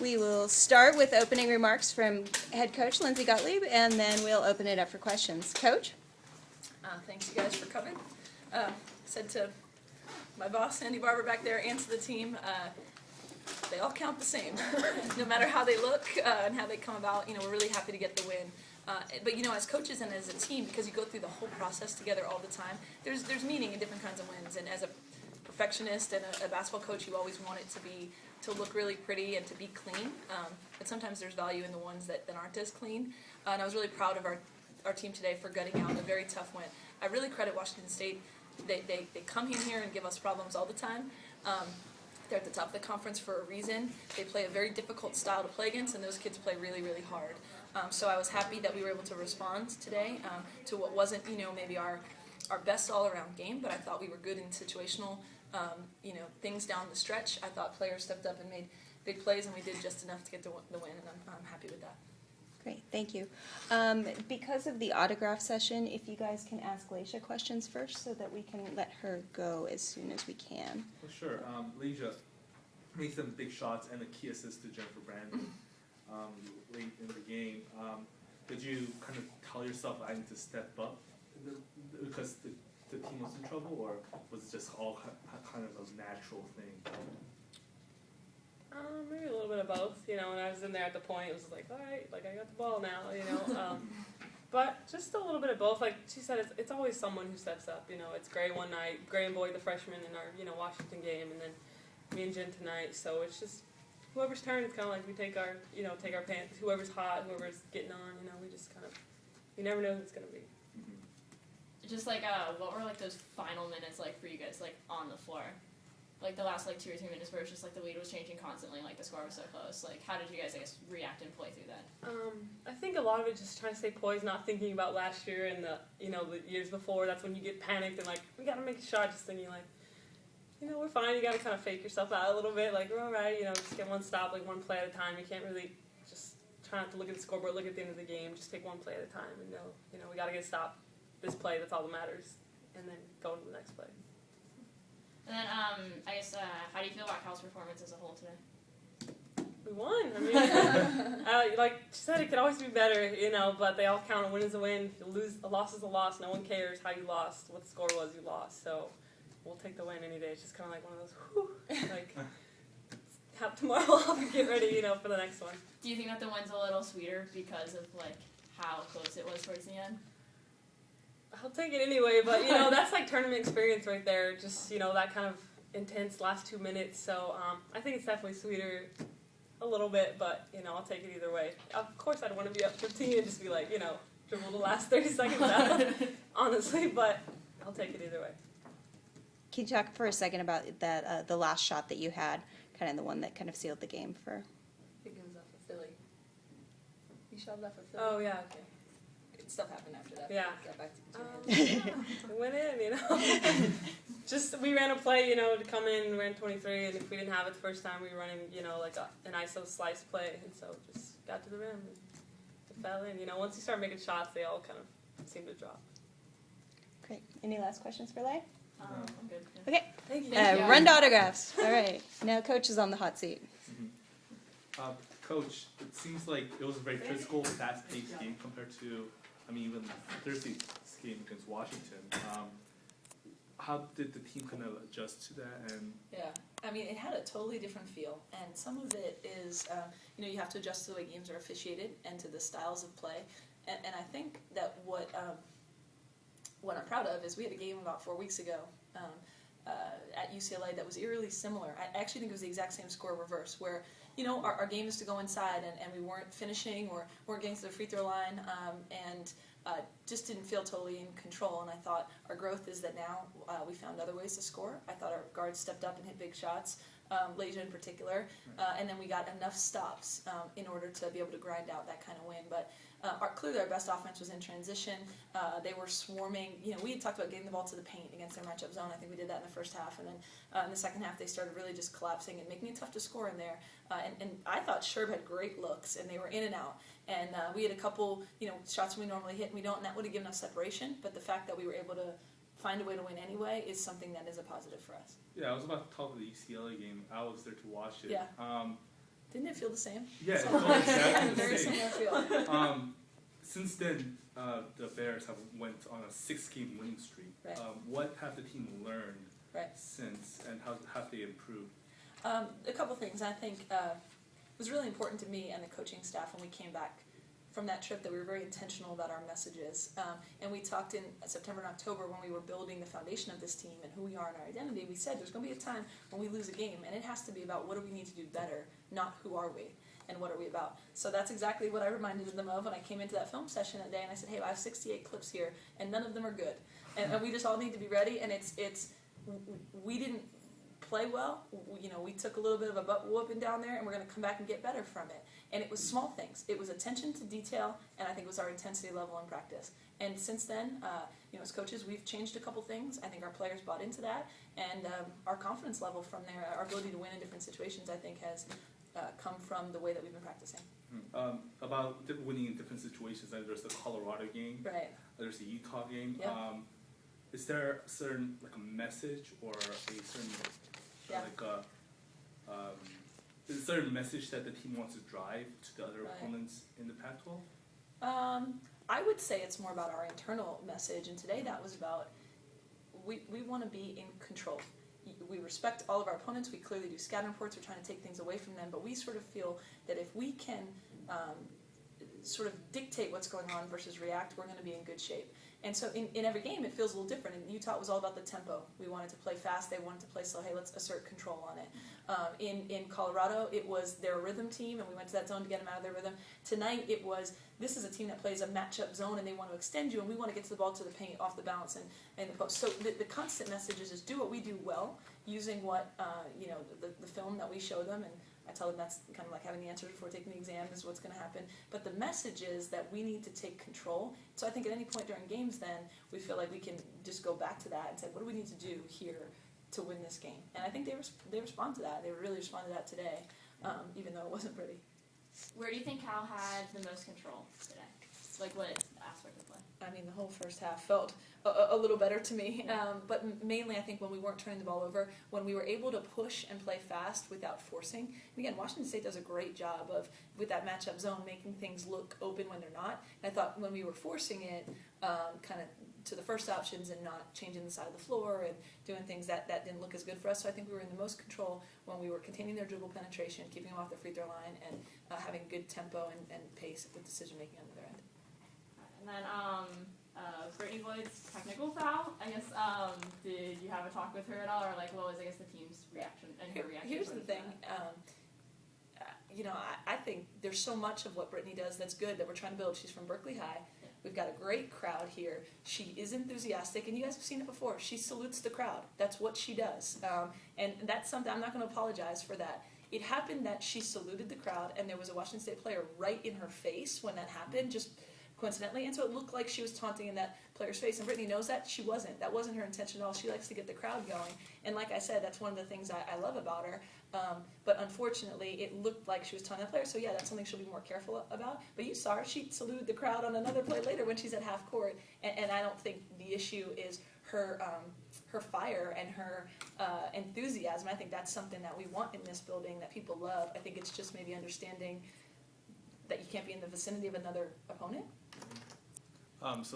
We will start with opening remarks from head coach Lindsay Gottlieb, and then we'll open it up for questions. Coach? Thanks, you guys, for coming. Said to my boss, Andy Barber, back there, and to the team, they all count the same. No matter how they look and how they come about, we're really happy to get the win. But as coaches and as a team, because you go through the whole process together all the time, there's meaning in different kinds of wins. And as a perfectionist and a basketball coach, you always want it to look really pretty and to be clean. But sometimes there's value in the ones that aren't as clean. And I was really proud of our team today for gutting out a very tough win. I really credit Washington State. They come in here and give us problems all the time. They're at the top of the conference for a reason. They play a very difficult style to play against, and those kids play really, really hard. So I was happy that we were able to respond today to what wasn't, maybe our best all-around game, but I thought we were good in situational, things down the stretch. I thought players stepped up and made big plays, and we did just enough to get the win, and I'm happy with that. Great, thank you. Because of the autograph session, if you guys can ask Layshia questions first so that we can let her go as soon as we can. Well, sure. Layshia made some big shots and a key assist to Jennifer Brandon late in the game. Did you kind of tell yourself I need to step up because the team was in trouble, or was it just all kind of a natural thing? Maybe a little bit of both, when I was in there at the point, it was like, all right, like, I got the ball now, but just a little bit of both. Like she said, it's always someone who steps up, it's Gray one night, Gray and Boyd, the freshman in our, Washington game, and then me and Jen tonight, so it's just whoever's turn. It's kind of like we take our pants, whoever's hot, whoever's getting on, we just kind of, you never know who it's going to be. Just like, what were like those final minutes like for you guys, like on the floor? Like the last 2 or 3 minutes where it's just like the lead was changing constantly, like the score was so close. Like how did you guys, I guess, react and play through that? I think a lot of it just trying to stay poised, not thinking about last year and the years before. That's when you get panicked and like we got to make a shot. Just thinking like, we're fine. You got to kind of fake yourself out a little bit. Like we're all right. Just get one stop, like one play at a time. You can't really just try not to look at the scoreboard, look at the end of the game. Just take one play at a time and know, we got to get a stop. This play, that's all that matters, and then go into the next play. And then, I guess, how do you feel about Cal's performance as a whole today? We won. I mean, like she said, it could always be better, but they all count. A win is a win. You lose, a loss is a loss. No one cares how you lost, what the score was you lost. So we'll take the win any day. It's just kind of like one of those, whew, like, have tomorrow off and get ready, for the next one. Do you think that the win's a little sweeter because of, like, how close it was towards the end? I'll take it anyway, but, that's like tournament experience right there. Just, that kind of intense last 2 minutes. So I think it's definitely sweeter a little bit, but, I'll take it either way. Of course, I'd want to be up 15 and just be like, dribble the last 30 seconds out, honestly, but I'll take it either way. Can you talk for a second about that the last shot that you had, kind of the one that kind of sealed the game for? I think it was off of Philly. You shot off of Philly? Oh, yeah, okay. Stuff happened after that. Yeah. Got back to It went in, Just, we ran a play, to come in, ran 23, and if we didn't have it the first time, we were running, like an ISO slice play, and so just got to the rim, and it fell in. Once you start making shots, they all kind of seem to drop. Great. Any last questions for Lay? I'm good. Yeah. Okay. Thank you. Run to autographs. All right. Now Coach is on the hot seat. Mm-hmm. Coach, it seems like it was a very physical, fast-paced game compared to, even Thursday's game against Washington. How did the team kind of adjust to that? And yeah, it had a totally different feel, and some of it is, you have to adjust to the way games are officiated and to the styles of play. And I think that what I'm proud of is we had a game about 4 weeks ago at UCLA that was eerily similar. I actually think it was the exact same score reverse, where our game is to go inside, and we weren't finishing or weren't getting to the free throw line, and just didn't feel totally in control. And I thought our growth is that now we found other ways to score. I thought our guards stepped up and hit big shots, Layshia in particular, and then we got enough stops in order to be able to grind out that kind of win. But clearly our best offense was in transition. They were swarming. We had talked about getting the ball to the paint against their matchup zone. I think we did that in the first half. And then in the second half, they started really just collapsing and making it tough to score in there. And I thought Sherb had great looks, and they were in and out. And we had a couple, shots we normally hit, and that would have given us separation. But the fact that we were able to find a way to win anyway is something that is a positive for us. Yeah, I was about to talk about the UCLA game. I was there to watch it. Yeah. Didn't it feel the same? Yeah, it So, felt exactly the very same. similar feel. Since then, the Bears have went on a 6-game winning streak. Right. What have the team learned Right. since, and how have they improved? A couple things. I think it was really important to me and the coaching staff when we came back from that trip that we were very intentional about our messages. And we talked in September and October when we were building the foundation of this team and who we are and our identity. We said there's going to be a time when we lose a game, and it has to be about what do we need to do better, not who are we and what are we about. So that's exactly what I reminded them of when I came into that film session that day, and I said, hey, I have 68 clips here, and none of them are good. And we just all need to be ready, and we didn't play well. We took a little bit of a butt whooping down there, and we're going to come back and get better from it. And it was small things. It was attention to detail, and I think it was our intensity level in practice. And since then, as coaches, we've changed a couple things. I think our players bought into that, and our confidence level from there, our ability to win in different situations, I think has come from the way that we've been practicing. About winning in different situations, and there's the Colorado game, Right. there's the Utah game. Yep. Is there a certain a message or a certain Yeah. is there a message that the team wants to drive to the other Right. opponents in the Pac-12? I would say it's more about our internal message, and today that was about we want to be in control. We respect all of our opponents. We clearly do scouting reports. We're trying to take things away from them, but we sort of feel that if we can sort of dictate what's going on versus react, we're going to be in good shape. And so in every game, it feels a little different. In Utah, it was all about the tempo. We wanted to play fast. They wanted to play slow. Hey, let's assert control on it. In Colorado, it was their rhythm team, and we went to that zone to get them out of their rhythm. Tonight, it was this is a team that plays a matchup zone, and they want to extend you, and we want to get to the ball to the paint, off the bounce, and the post. So the constant message is just do what we do well, using what the film that we show them, and I tell them that's kind of like having the answers before taking the exam. This is what's going to happen. But the message is that we need to take control. So I think at any point during games, then we feel like we can just go back to that and say, what do we need to do here to win this game? And I think they respond to that. They really responded to that today, even though it wasn't pretty. Where do you think Cal had the most control today? Like what aspect of play? I mean, the whole first half felt a little better to me, but mainly I think when we weren't turning the ball over, when we were able to push and play fast without forcing. And again, Washington State does a great job of, with that matchup zone, making things look open when they're not. And I thought when we were forcing it kind of to the first options and not changing the side of the floor and doing things that didn't look as good for us. So I think we were in the most control when we were containing their dribble penetration, keeping them off the free throw line, and having good tempo and pace with decision making on the other end. And then Brittany Boyd's technical foul. I guess did you have a talk with her at all, or like what was the team's reaction and her reaction? Here's the thing. I think there's so much of what Brittany does that's good that we're trying to build. She's from Berkeley High. We've got a great crowd here. She is enthusiastic, and you guys have seen it before. She salutes the crowd. That's what she does. And that's something, I'm not going to apologize for that. It happened that she saluted the crowd, and there was a Washington State player right in her face when that happened, just coincidentally. And so it looked like she was taunting in that player's face. And Brittany knows that. She wasn't. That wasn't her intention at all. She likes to get the crowd going. And like I said, that's one of the things I love about her. But unfortunately, it looked like she was taunting that player. So yeah, that's something she'll be more careful about. But you saw her. She saluted the crowd on another play later when she's at half court. And I don't think the issue is her fire and her enthusiasm. I think that's something that we want in this building, that people love. I think it's just maybe understanding that you can't be in the vicinity of another opponent. So